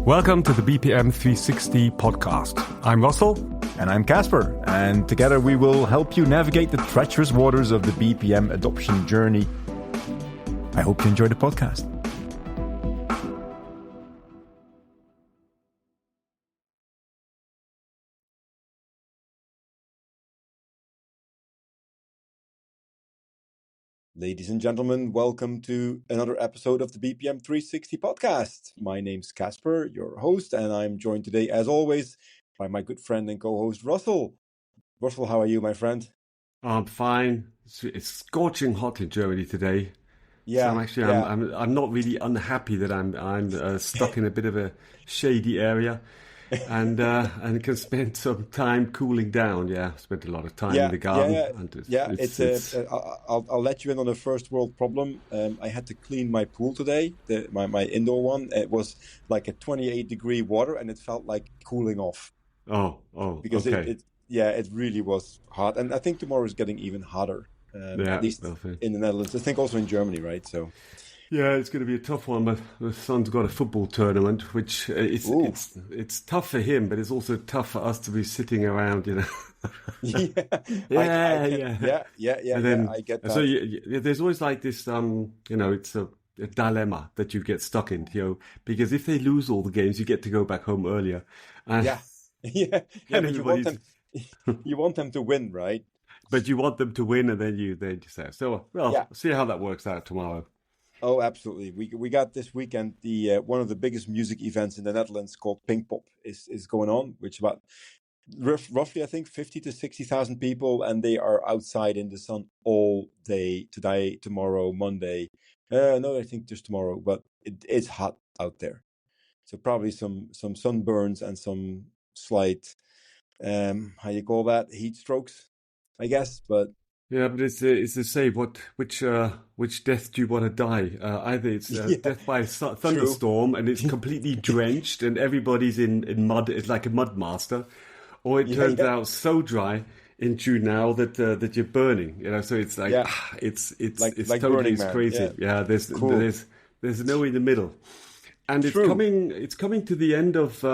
Welcome to the BPM360 podcast. I'm Russell. And I'm Caspar. And together we will help you navigate the treacherous waters of the BPM adoption journey. I hope you enjoy the podcast. Ladies and gentlemen, welcome to another episode of the BPM360 podcast. My name's Caspar, your host, and I'm joined today, as always, by my good friend and co-host, Russell. Russell, how are you, my friend? I'm fine. It's scorching hot in Germany today. Yeah, So I'm not really unhappy that I'm stuck in a bit of a shady area, and can spend some time cooling down. Yeah, spent a lot of time in the garden. I'll let you in on a first world problem. I had to clean my pool today, my indoor one. It was like a 28-degree water, and it felt like cooling off. Because okay. It really was hot, and I think tomorrow is getting even hotter. At least in the Netherlands. I think also in Germany, right? So. Yeah, it's going to be a tough one, but the son's got a football tournament, which it's tough for him, but it's also tough for us to be sitting around, you know. I get that. So there's always like this, it's a dilemma that you get stuck in, because if they lose all the games, you get to go back home earlier. But you want them to win, right? But you want them to win, and then you say, see how that works out tomorrow. Oh, absolutely. We got this weekend the one of the biggest music events in the Netherlands called Pinkpop is going on, which about roughly, I think, 50 to 60,000 people, and they are outside in the sun all day, today, tomorrow, Monday. No, I think just tomorrow, but it's hot out there. So probably some sunburns and some slight, how you call that, heat strokes, I guess, but... Yeah, but it's the same. Which death do you want to die? Either it's death by thunderstorm and it's completely drenched and everybody's in mud. It's like a mud master, or it turns out so dry in June now that you're burning. So it's like it's totally burning, crazy. Yeah, there's no in the middle, and it's coming to the end of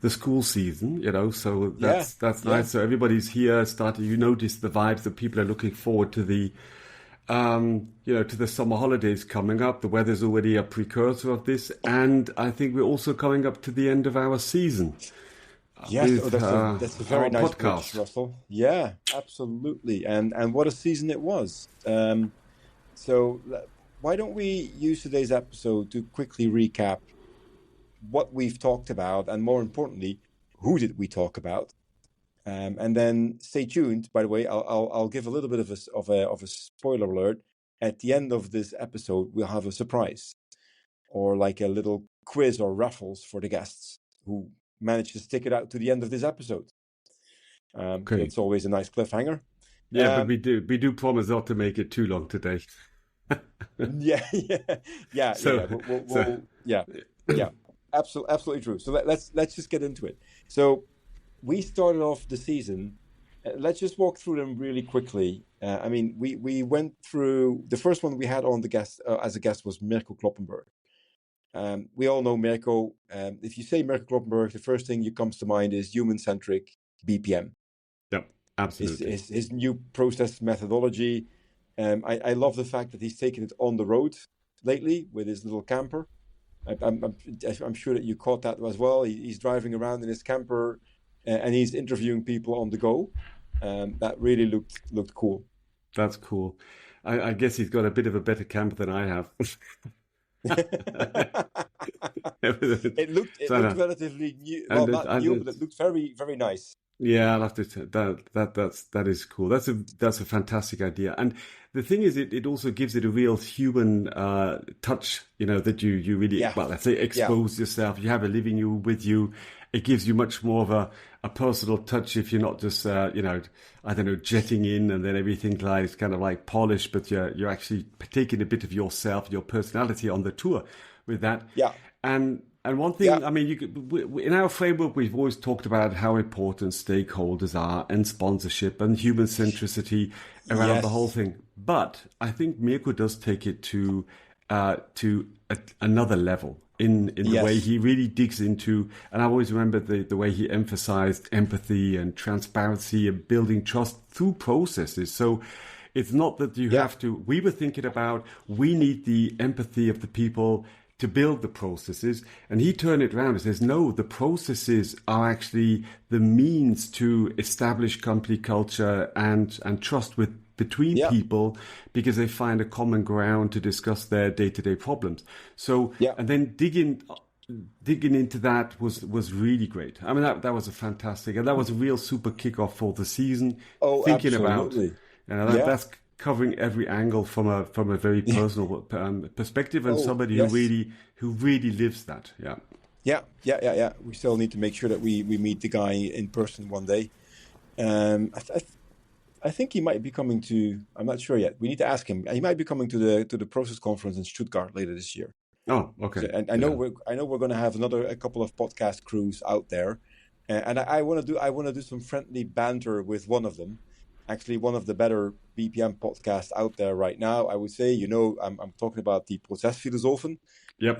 the school season, so that's nice. So everybody's here starting. You notice the vibes that people are looking forward to the summer holidays coming up. The weather's already a precursor of this, and I think we're also coming up to the end of our season. Yes, that's a very nice podcast, Russell. Yeah, absolutely, and what a season it was. So why don't we use today's episode to quickly recap what we've talked about, and more importantly, who did we talk about? And then stay tuned. By the way, I'll give a little bit of a spoiler alert. At the end of this episode, we'll have a surprise, or like a little quiz or raffles for the guests who manage to stick it out to the end of this episode. Okay. It's always a nice cliffhanger. Yeah, but we do promise not to make it too long today. Absolutely true. So let's just get into it. So we started off the season. Let's just walk through them really quickly. We went through the first one we had on the guest as a guest was Mirko Kloppenburg. We all know Mirko. If you say Mirko Kloppenburg, the first thing that comes to mind is Human-Centric BPM. Yep, absolutely. His new process methodology. I love the fact that he's taken it on the road lately with his little camper. I'm sure that you caught that as well. He's driving around in his camper and he's interviewing people on the go. That really looked cool. That's cool. I guess he's got a bit of a better camper than I have. It looked relatively new. Well, not new, but it looked very, very nice. Yeah, I'll have to. That is cool. That's a fantastic idea. And the thing is, it also gives it a real human touch. That you really let's say expose yourself. You have a living you with you. It gives you much more of a personal touch if you're not just jetting in and then everything like kind of like polished, but you're actually taking a bit of yourself, your personality on the tour with that. Yeah. And one thing, in our framework, we've always talked about how important stakeholders are and sponsorship and human centricity around the whole thing. But I think Mirko does take it to another level. in the way he really digs into, and I always remember the way he emphasized empathy and transparency and building trust through processes. So it's not that you have to, we were thinking about, we need the empathy of the people to build the processes. And he turned it around and says, no, the processes are actually the means to establish company culture and trust between people, because they find a common ground to discuss their day-to-day problems. So, and then digging into that was really great. I mean, that was a fantastic, and that was a real super kickoff for the season. Thinking absolutely. About, that's covering every angle from a very personal perspective, and somebody who really lives that. Yeah. We still need to make sure that we meet the guy in person one day. I think he might be coming to. I'm not sure yet. We need to ask him. He might be coming to the Process conference in Stuttgart later this year. Oh, okay. So, and I know we're going to have a couple of podcast crews out there, and I want to do some friendly banter with one of them. Actually, one of the better BPM podcasts out there right now, I would say. I'm talking about the Prozessphilosophen. Yep.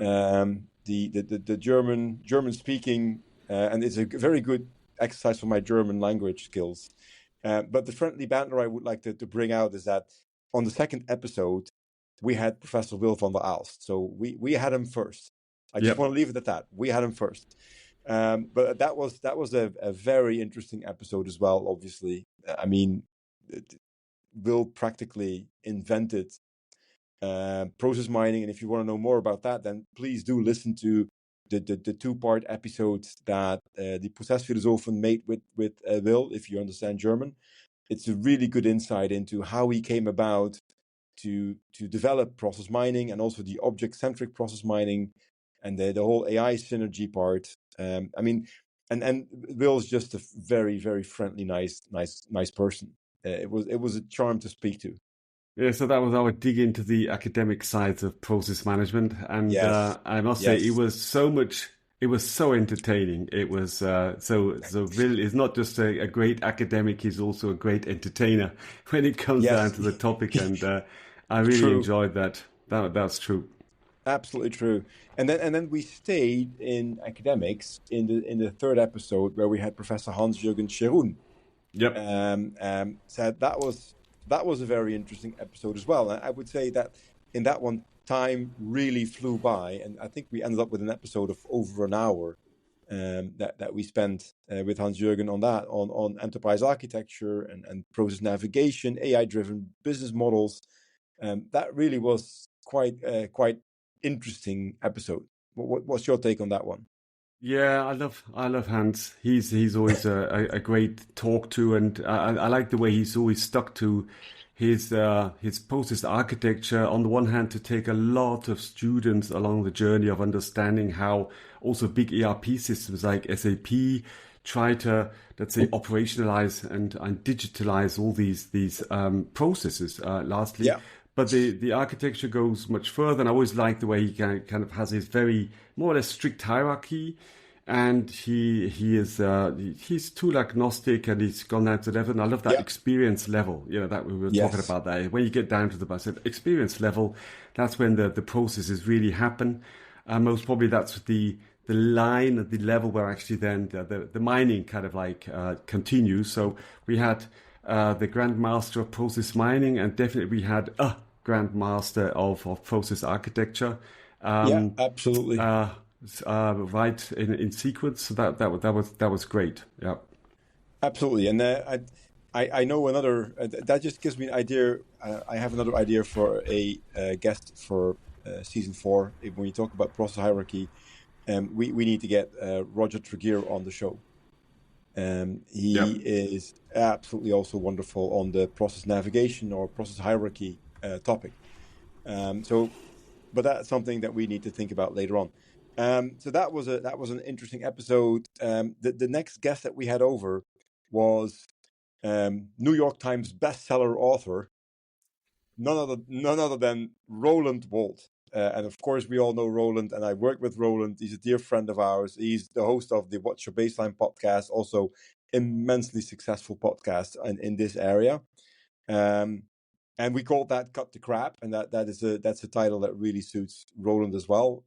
The German speaking, and it's a very good exercise for my German language skills. But the friendly banter I would like to bring out is that on the second episode, we had Professor Will van der Aalst. So we had him first. I just want to leave it at that. We had him first. But that was a very interesting episode as well, obviously. I mean, Will practically invented process mining. And if you want to know more about that, then please do listen to the two-part episodes that the Prozessphilosophen made with Will, if you understand German. It's a really good insight into how he came about to develop process mining, and also the object-centric process mining, and the whole AI synergy part. I mean, and Will's just a very, very friendly, nice person. It was a charm to speak to. Yeah, so that was our dig into the academic sides of process management, and I must say it was so entertaining. It was so Will is not just a great academic; he's also a great entertainer when it comes down to the topic, and I really enjoyed that. That's true. Absolutely true. And then we stayed in academics in the third episode, where we had Professor Hans-Jürgen Scheruhn. Yep. So that was a very interesting episode as well. And I would say that in that one, time really flew by, and I think we ended up with an episode of over an hour that we spent with Hans-Jürgen on that, on enterprise architecture and process navigation, AI-driven business models. That really was quite interesting episode. What's your take on that one? Yeah, I love Hans. He's always a great talk to, and I like the way he's always stuck to his process architecture. On the one hand, to take a lot of students along the journey of understanding how also big ERP systems like SAP try to, let's say, operationalize and digitalize all these processes. Lastly. Yeah. But the architecture goes much further, and I always like the way he kind of has his very more or less strict hierarchy, and he's tool agnostic, and he's gone down to the level. And I love that experience level, that we were talking about there. When you get down to the experience level, that's when the processes really happen. Most probably that's the line at the level where actually then the mining kind of like continues. So we had the Grandmaster of Process Mining, and definitely we had a Grandmaster of Process Architecture. Absolutely. Right in sequence. So that was great. Yeah, absolutely. And I know another. That just gives me an idea. I have another idea for a guest for season 4. When you talk about process hierarchy, we need to get Roger Tregear on the show. He is absolutely also wonderful on the process navigation or process hierarchy topic. But that's something that we need to think about later on. So that was an interesting episode. The next guest that we had over was New York Times bestseller author, none other than Roland Woldt. And of course, we all know Roland, and I work with Roland. He's a dear friend of ours. He's the host of the What's Your Baseline podcast, also immensely successful podcast in this area. And we called that "Cut the Crap," and that's a title that really suits Roland as well.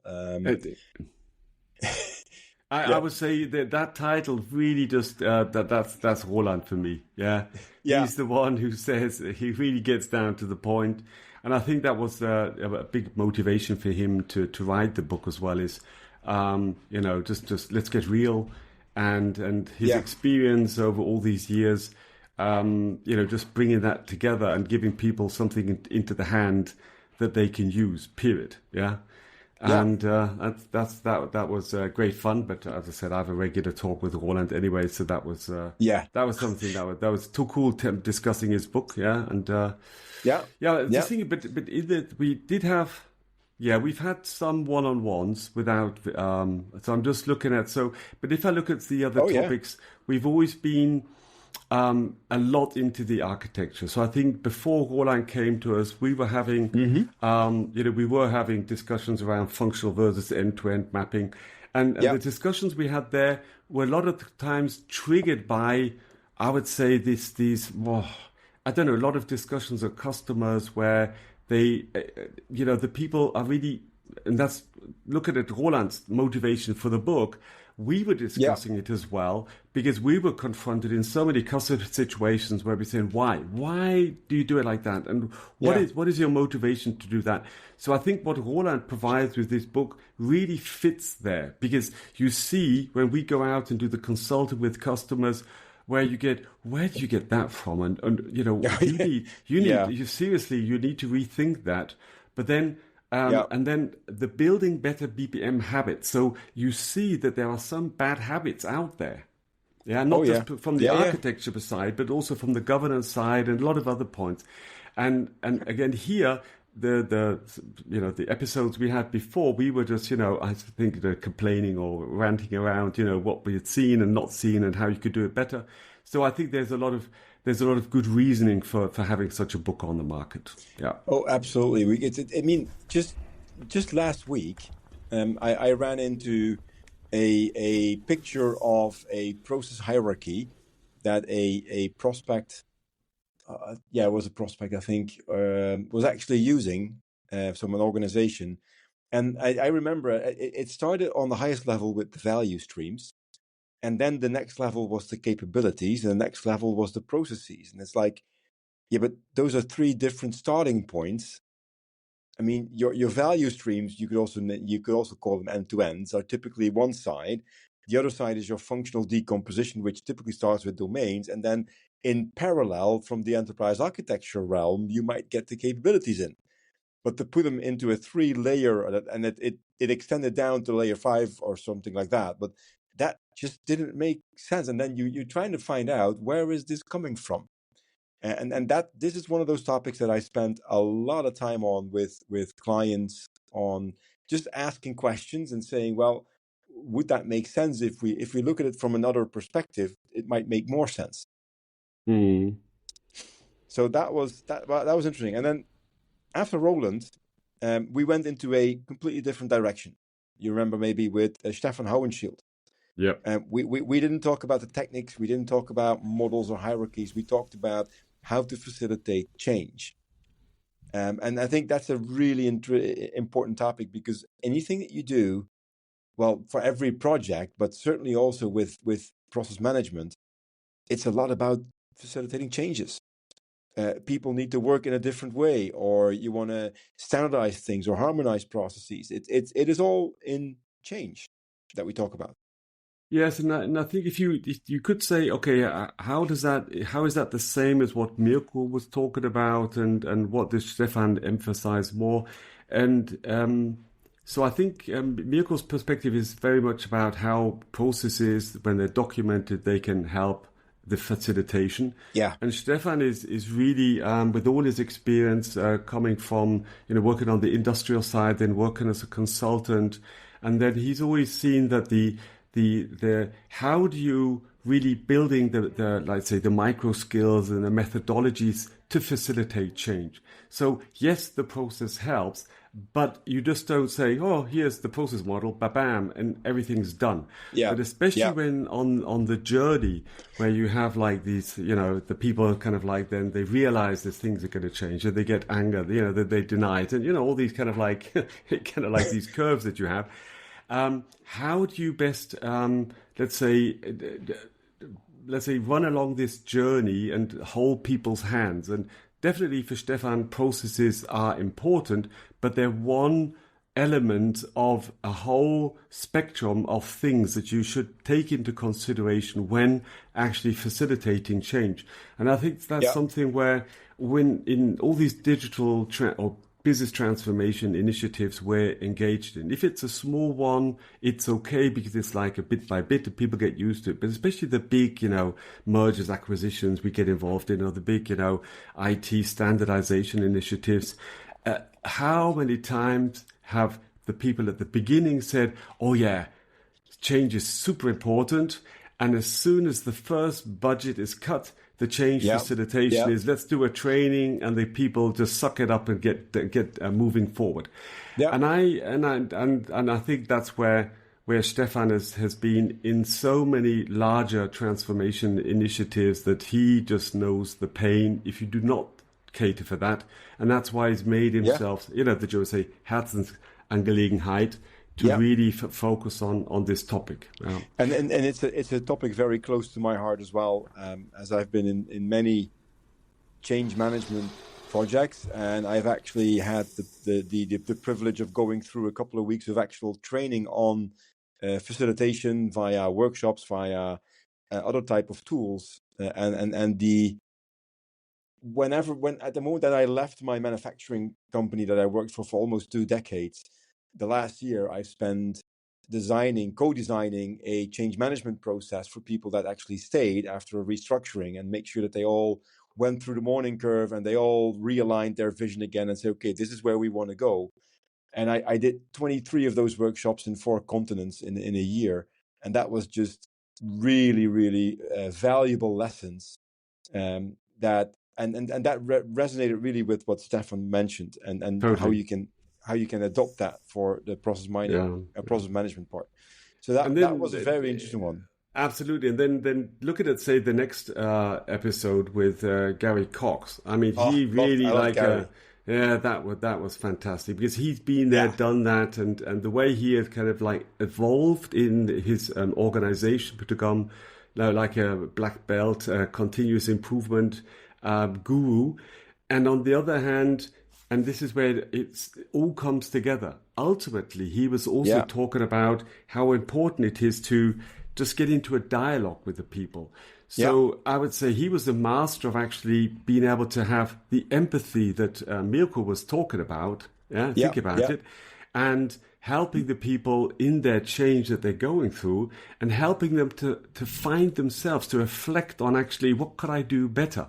I would say that title really just that's Roland for me. Yeah, he's the one who says, he really gets down to the point, and I think that was a big motivation for him to write the book as well. Is just let's get real, and his experience over all these years, just bringing that together and giving people something into the hand that they can use. Period. Yeah. And that was great fun. But as I said, I have a regular talk with Roland anyway, so that was something that was too cool discussing his book. Yeah, and thing. But we did have. Yeah, we've had some one-on-ones without. So I'm just looking at. But if I look at the other topics, we've always been a lot into the architecture. So I think before Roland came to us, we were having, we were having discussions around functional versus end-to-end mapping, and the discussions we had there were a lot of times triggered by, I would say, a lot of discussions of customers where they, the people are really, and that's, look at it, Roland's motivation for the book. We were discussing it as well, because we were confronted in so many customer situations where we're saying, why do you do it like that? And what is your motivation to do that? So I think what Roland provides with this book really fits there, because you see when we go out and do the consulting with customers, where do you get that from? And you need to rethink that. But then, and then the building better BPM habits. So you see that there are some bad habits out there. Yeah, not just from the architecture side, but also from the governance side and a lot of other points. And again, here, the episodes we had before, we were just, I think, complaining or ranting around, what we had seen and not seen and how you could do it better. So I think there's a lot of good reasoning for having such a book on the market. Yeah. Oh, absolutely. Just last week, I ran into a picture of a process hierarchy that a prospect, it was a prospect, I think, was actually using from an organization. And I remember it started on the highest level with the value streams. And then the next level was the capabilities, and the next level was the processes. And it's like, but those are three different starting points. I mean, your value streams, you could also call them end-to-ends, are typically one side. The other side is your functional decomposition, which typically starts with domains. And then in parallel, from the enterprise architecture realm, you might get the capabilities in. But to put them into a 3-layer, and it extended down to layer 5 or something like that. But that just didn't make sense. And then you're trying to find out, where is this coming from? And this is one of those topics that I spent a lot of time on with clients, on just asking questions and saying, well, would that make sense if we look at it from another perspective? It might make more sense. So that was interesting. And then after Roland, we went into a completely different direction. You remember maybe with Stefan Hauenschild. Yeah. We didn't talk about the techniques. We didn't talk about models or hierarchies. We talked about how to facilitate change. And I think that's a really important topic, because anything that you do, well, for every project, but certainly also with process management, it's a lot about facilitating changes. People need to work in a different way, or you want to standardize things or harmonize processes. It is all in change that we talk about. Yes, and I think if you could say, okay, how is that the same as what Mirko was talking about, and what does Stefan emphasize more? And so I think Mirko's perspective is very much about how processes, when they're documented, they can help the facilitation. Yeah. And Stefan is really, with all his experience coming from, working on the industrial side, then working as a consultant, and then he's always seen that the how do you really building the let's say the micro skills and the methodologies to facilitate change. So yes, the process helps, but you just don't say, oh, here's the process model, bam, and everything's done. Yeah. But especially when on the journey where you have like these, you know, the people kind of like, then they realize that things are going to change, and they get anger, you know, that they deny it, and, you know, all these kind of like, these curves that you have. How do you best, let's say, run along this journey and hold people's hands? And definitely for Stefan, processes are important, but they're one element of a whole spectrum of things that you should take into consideration when actually facilitating change. And I think that's something where when in all these digital or business transformation initiatives we're engaged in, if it's a small one, it's okay because it's like a bit by bit and people get used to it. But especially the big, you know, mergers, acquisitions we get involved in, or the big, you know, IT standardization initiatives, how many times have the people at the beginning said, oh yeah, change is super important, and as soon as the first budget is cut, the change facilitation is, let's do a training, and the people just suck it up and get moving forward. Yeah. And I think that's where Stefan has been in so many larger transformation initiatives, that he just knows the pain if you do not cater for that. And that's why he's made himself, you know, the Germans say, Herzensangelegenheit, to really focus on this topic. Yeah. And it's a topic very close to my heart as well, as I've been in many change management projects, and I've actually had the privilege of going through a couple of weeks of actual training on facilitation via workshops, via other type of tools, when at the moment that I left my manufacturing company that I worked for almost 2 decades, the last year I spent co-designing a change management process for people that actually stayed after a restructuring, and make sure that they all went through the morning curve and they all realigned their vision again and say, okay, this is where we want to go. And I did 23 of those workshops in 4 continents in a year. And that was just really, really valuable lessons that resonated really with what Stefan mentioned, and totally. how you can adopt that for the process management part. So that was a very interesting one. Absolutely. And then look at it, say the next episode with Gary Cox. I mean, he really that was fantastic, because he's been there, done that, and the way he has kind of like evolved in his organization to become like a black belt, continuous improvement guru. And on the other hand, and this is where it all comes together, ultimately, he was also talking about how important it is to just get into a dialogue with the people. So I would say he was the master of actually being able to have the empathy that Mirko was talking about. Think about it. And helping the people in their change that they're going through, and helping them to find themselves, to reflect on actually, what could I do better?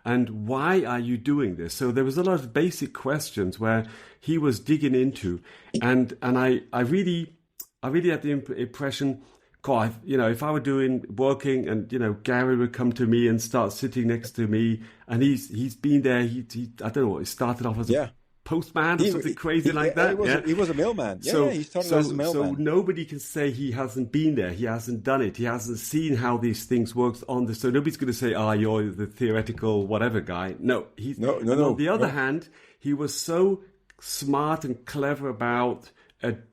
And why are you doing this? So there was a lot of basic questions where he was digging into. And I really had the impression, God, if I were working and, Gary would come to me and start sitting next to me, and he's been there, I don't know, he started off as a postman or something crazy like that. He was a mailman. He started as a mailman. So nobody can say he hasn't been there. He hasn't done it. He hasn't seen how these things work on this. So nobody's going to say, you're the theoretical whatever guy. No. On the other hand, he was so smart and clever about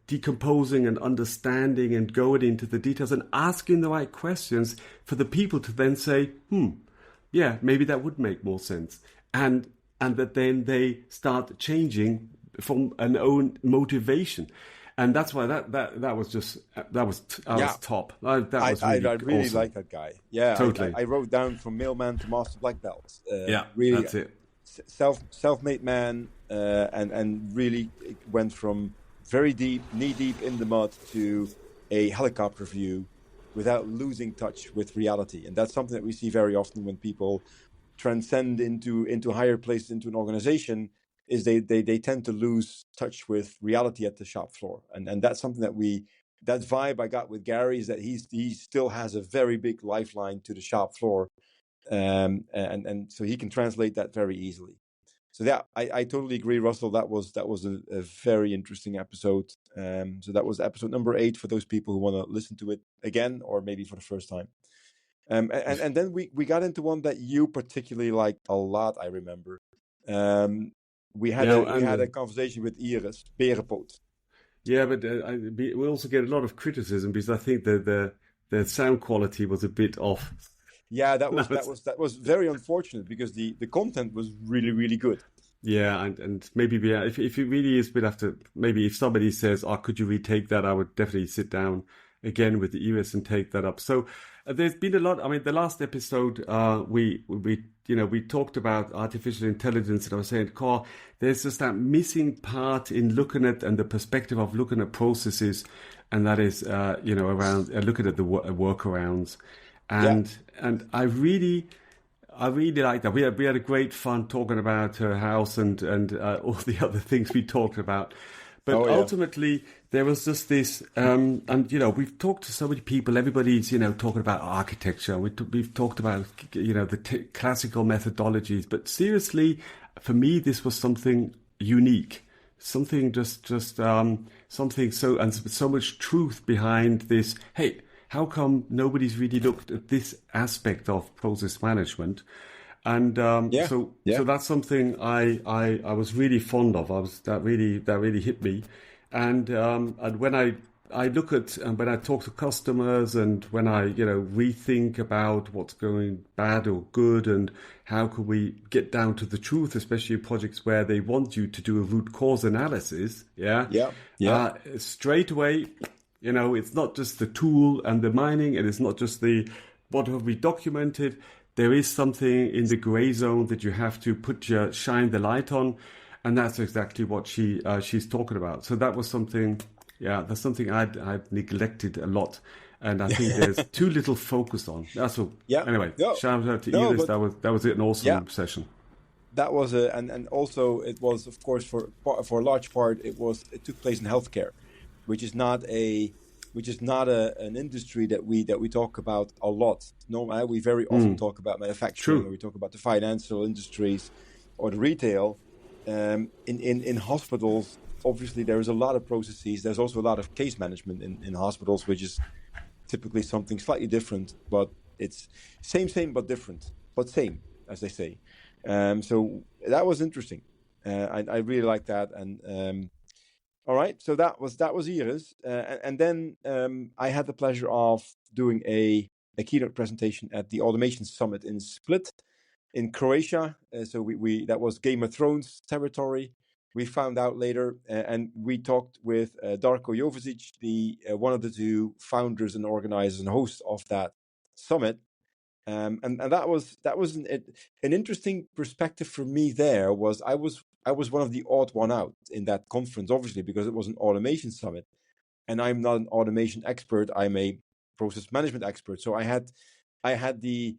decomposing and understanding and going into the details and asking the right questions for the people to then say, maybe that would make more sense. And that then they start changing from an own motivation. And that's why that was top. I really awesome. like that guy. Yeah, totally. I wrote down from mailman to master black belt. Really, that's it. Self-made man, and really went from very deep, knee-deep in the mud to a helicopter view without losing touch with reality. And that's something that we see very often when people transcend into higher places, into an organization, is they tend to lose touch with reality at the shop floor. And that's something that vibe I got with Gary, is that he still has a very big lifeline to the shop floor. And so he can translate that very easily. I totally agree, Russell. That was a very interesting episode. So that was episode number 8 for those people who want to listen to it again or maybe for the first time. And then we got into one that you particularly liked a lot. I remember. We had a conversation with Iris Berenpoot. Yeah, but we also get a lot of criticism because I think the sound quality was a bit off. Yeah, that was very unfortunate because the content was really, really good. Yeah, and maybe if it really is, we'd have to, maybe if somebody says, "Oh, could you retake that?" I would definitely sit down again with the Iris and take that up. So there's been a lot. I mean, the last episode we talked about artificial intelligence, and I was saying, Carl, there's just that missing part in looking at and the perspective of looking at processes, and that is around looking at the workarounds. And I really like that. We had a great fun talking about her house and all the other things we talked about. But ultimately, there was just this, and we've talked to so many people. Everybody's talking about architecture. We've talked about the classical methodologies. But seriously, for me, this was something unique. Something just something so much truth behind this. Hey, how come nobody's really looked at this aspect of process management? And so that's something I was really fond of. That really hit me. And when I look at and when I talk to customers and when I rethink about what's going bad or good and how can we get down to the truth, especially in projects where they want you to do a root cause analysis. Straight away. It's not just the tool and the mining, and it's not just the what have we documented. There is something in the gray zone that you have to shine the light on, and that's exactly what she's talking about. So that was something, that's something I'd neglected a lot, and I think there's too little focus on. Anyway, shout out to Iris. That was an awesome session. That was and also it was, of course, for a large part it took place in healthcare, which is not an industry that we talk about a lot. No, we very often talk about manufacturing, or we talk about the financial industries or the retail. In hospitals, obviously there is a lot of processes. There's also a lot of case management in hospitals, which is typically something slightly different, but it's same but different, but same, as they say. So that was interesting. I really like that. And all right, so that was Iris, and then I had the pleasure of doing a keynote presentation at the Automation Summit in Split, in Croatia. So we that was Game of Thrones territory. We found out later, and we talked with Darko Jovicic, the one of the 2 founders and organizers and hosts of that summit. And that was an interesting perspective for me. There was I was one of the odd one out in that conference, obviously, because it was an automation summit, and I'm not an automation expert. I'm a process management expert. So I had the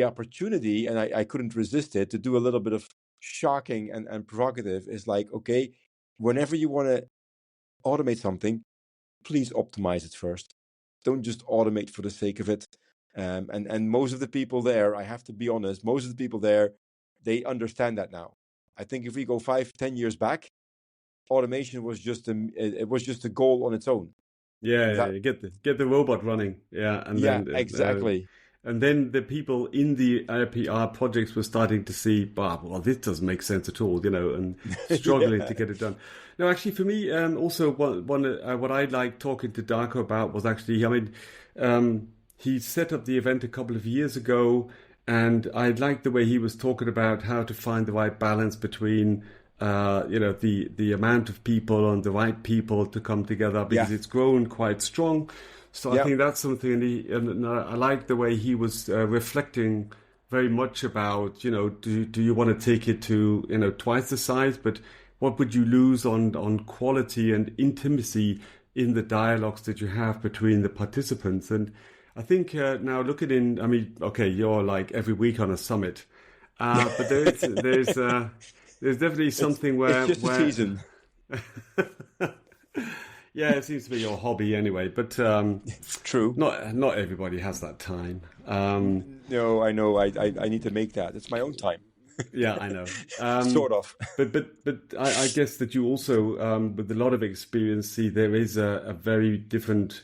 opportunity, and I couldn't resist it, to do a little bit of shocking and provocative. Is like, okay, whenever you want to automate something, please optimize it first. Don't just automate for the sake of it. And most of the people there, I have to be honest, most of the people there, they understand that now. I think if we go 5-10 years back, automation was just a goal on its own. Get the robot running. Then, exactly. And then the people in the IPR projects were starting to see, well, this doesn't make sense at all, and struggling to get it done. No, actually, for me, also what I like talking to Darko about was actually, he set up the event a couple of years ago, and I liked the way he was talking about how to find the right balance between, the amount of people and the right people to come together, because it's grown quite strong. So I think that's something, and I like the way he was reflecting very much about, do you want to take it to, twice the size, but what would you lose on quality and intimacy in the dialogues that you have between the participants? And I think now looking you're like every week on a summit, but there's definitely something where it's just a season. Yeah, it seems to be your hobby anyway, but true. Not everybody has that time. No, I know. I need to make that. It's my own time. Yeah, I know. Sort of. But I guess that you also, with a lot of experience, see there is a very different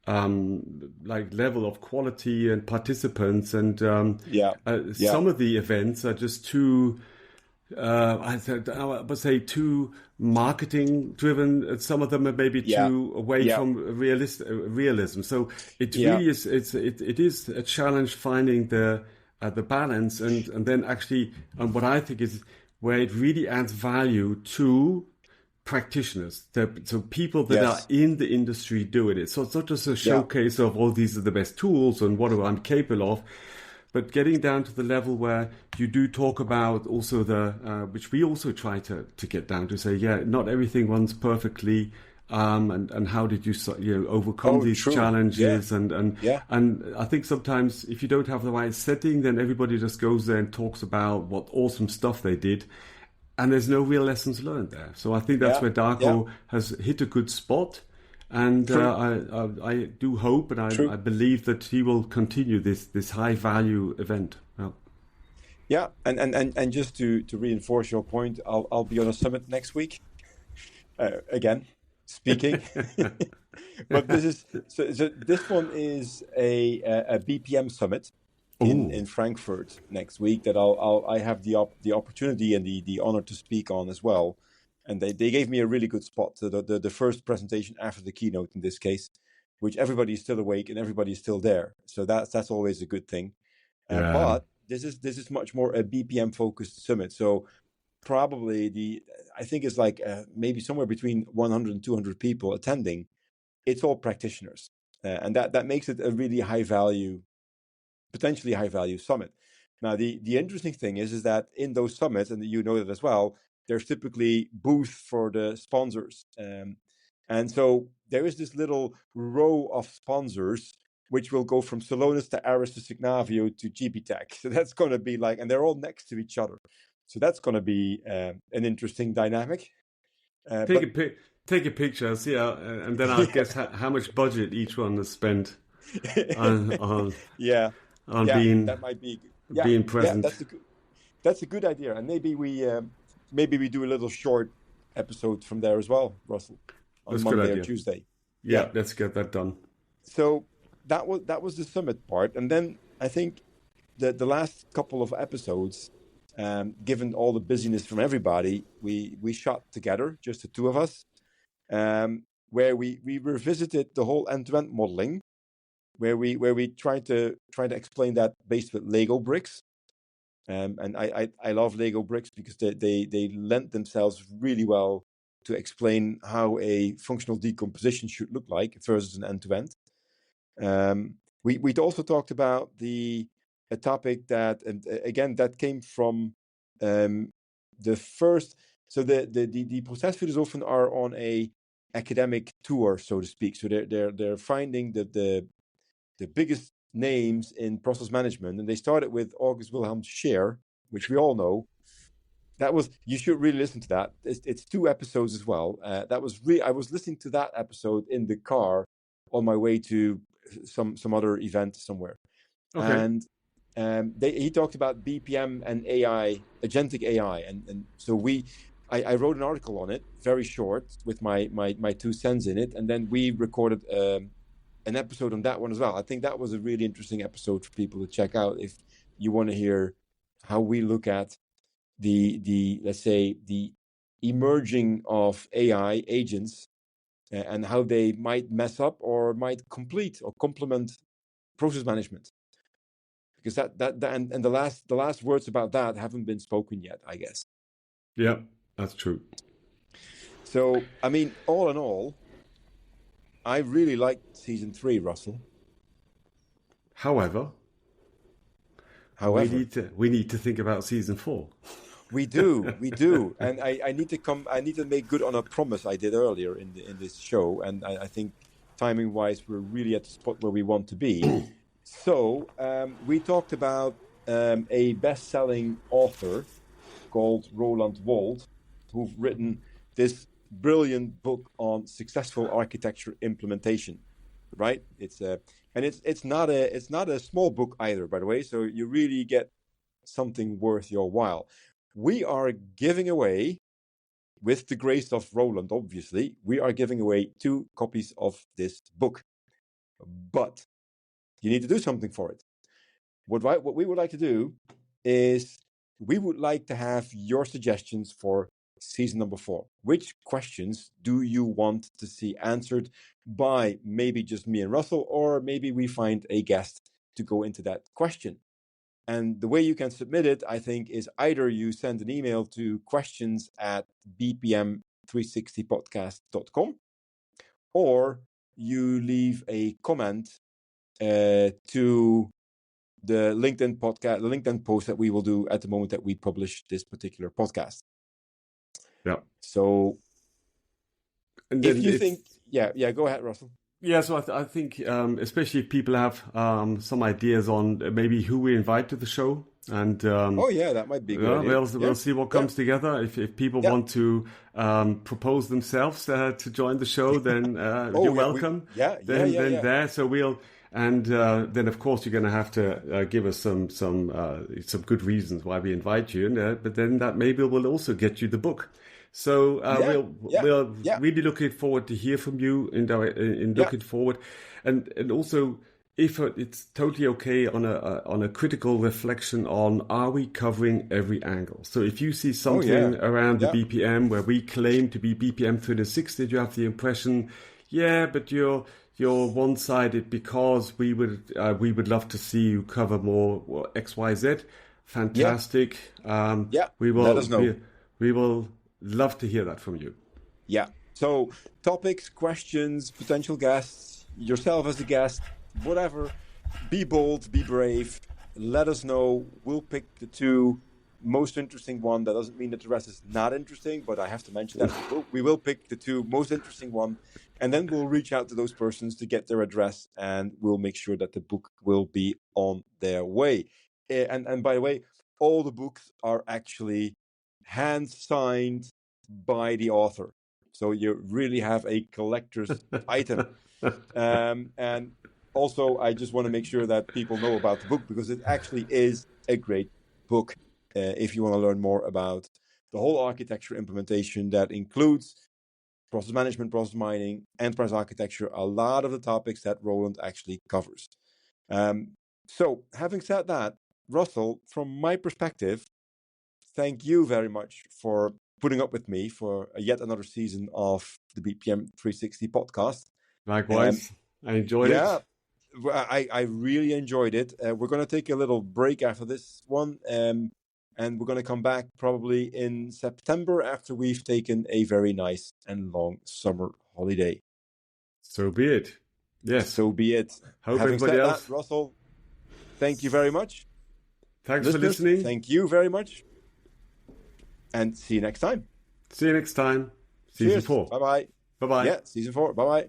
like level of quality and participants, and some of the events are just too. I would say too marketing driven. Some of them are maybe too away from realism. So it really is. It is a challenge finding the balance, and then actually, what I think is where it really adds value to practitioners, so people that are in the industry doing it. So it's not just a showcase of all these are the best tools and what I'm capable of. But getting down to the level where you do talk about also which we also try to get down to, say, not everything runs perfectly, and how did you overcome these challenges, and I think sometimes if you don't have the right setting, then everybody just goes there and talks about what awesome stuff they did, and there's no real lessons learned there. So I think that's where Darko has hit a good spot. And I do hope and I believe that he will continue this high value event. Yeah, and just to reinforce your point, I'll be on a summit next week. Again, speaking, but this one is a BPM summit in Frankfurt next week that I have the opportunity and the honor to speak on as well. And they gave me a really good spot to the first presentation after the keynote in this case, which everybody is still awake and everybody is still there. So that's always a good thing. But this is much more a BPM focused summit. So probably I think it's like maybe somewhere between 100 and 200 people attending. It's all practitioners, and that makes it a really potentially high value summit. Now the interesting thing is that in those summits, and you know that as well, there's typically booths for the sponsors. And so there is this little row of sponsors, which will go from Celonis to Aris to Signavio to GPTech. So that's going to be and they're all next to each other. So that's going to be an interesting dynamic. Take a picture, see and then I'll guess how much budget each one has spent on being, that might be being present. Yeah, that's a good idea. And maybe we do a little short episode from there as well, Russell, on Monday or Tuesday. Yeah, let's get that done. So that was the summit part, and then I think the last couple of episodes, given all the busyness from everybody, we shot together, just the two of us, where we revisited the whole end-to-end modeling, where we tried to explain that based with Lego bricks. And I love Lego bricks because they lend themselves really well to explain how a functional decomposition should look like versus an end-to-end. We'd also talked about a topic that, and again, that came from the first. So the Prozessphilosophen are on a academic tour, so to speak. So they're finding the biggest names in process management, and they started with August Wilhelm Scheer, which we all know. You should really listen to that. It's 2 episodes as well. I was listening to that episode in the car on my way to some other event somewhere. Okay. And he talked about BPM and AI, agentic AI, and so I wrote an article on it, very short, with my 2 cents in it, and then we recorded an episode on that one as well. I think that was a really interesting episode for people to check out if you want to hear how we look at the let's say the emerging of AI agents and how they might mess up or might complete or complement process management. Because that and the last words about that haven't been spoken yet, I guess. Yeah, that's true. So I mean, all in all, I really liked season 3, Russell. However, we need to think about season 4. We do, and I need to make good on a promise I did earlier in this show, and I think timing wise we're really at the spot where we want to be. So we talked about a best-selling author called Roland Woldt, who've written this brilliant book on successful architecture implementation, right? It's not a small book either, by the way. So you really get something worth your while. We are giving away, with the grace of Roland, obviously, we are giving away 2 copies of this book. But you need to do something for it. What we would like to do is we would like to have your suggestions for season number 4. Which questions do you want to see answered by maybe just me and Russell, or maybe we find a guest to go into that question? And the way you can submit it, I think, is either you send an email to questions@bpm360podcast.com, or you leave a comment to the LinkedIn podcast, the LinkedIn post that we will do at the moment that we publish this particular podcast. Yeah. So, and if you think, go ahead, Russell. Yeah, so I think especially if people have some ideas on maybe who we invite to the show, and that might be good. We'll see what comes together. If people want to propose themselves to join the show, then you're welcome. There. So we'll. And then, of course, you're going to have to give us some good reasons why we invite you, but then that maybe will also get you the book. So we're really looking forward to hear from you in looking forward, and also if it's totally okay on a critical reflection on, are we covering every angle? So if you see something around the BPM where we claim to be BPM360, you have the impression, but you're one-sided because we would love to see you cover more X, Y, Z. Fantastic. We will let us know. We will love to hear that from you. Yeah. So topics, questions, potential guests, yourself as a guest, whatever. Be bold, be brave. Let us know. We'll pick the 2 most interesting one. That doesn't mean that the rest is not interesting, but I have to mention that we will pick the 2 most interesting one, and then we'll reach out to those persons to get their address, and we'll make sure that the book will be on their way. And by the way, all the books are actually hand signed by the author, so you really have a collector's item. And also, I just want to make sure that people know about the book, because it actually is a great book. If you want to learn more about the whole architecture implementation that includes process management, process mining, enterprise architecture, a lot of the topics that Roland actually covers. So having said that, Russell, from my perspective, thank you very much for putting up with me for yet another season of the BPM 360 podcast. Likewise. I enjoyed it. I really enjoyed it. We're going to take a little break after this one. And we're going to come back probably in September after we've taken a very nice and long summer holiday. So be it. Yes. So be it. Hope everybody else. That, Russell, thank you very much. Thanks for listening. Thank you very much. And see you next time. See you next time. Season 4. Bye-bye. Bye-bye. Yeah, season 4. Bye-bye.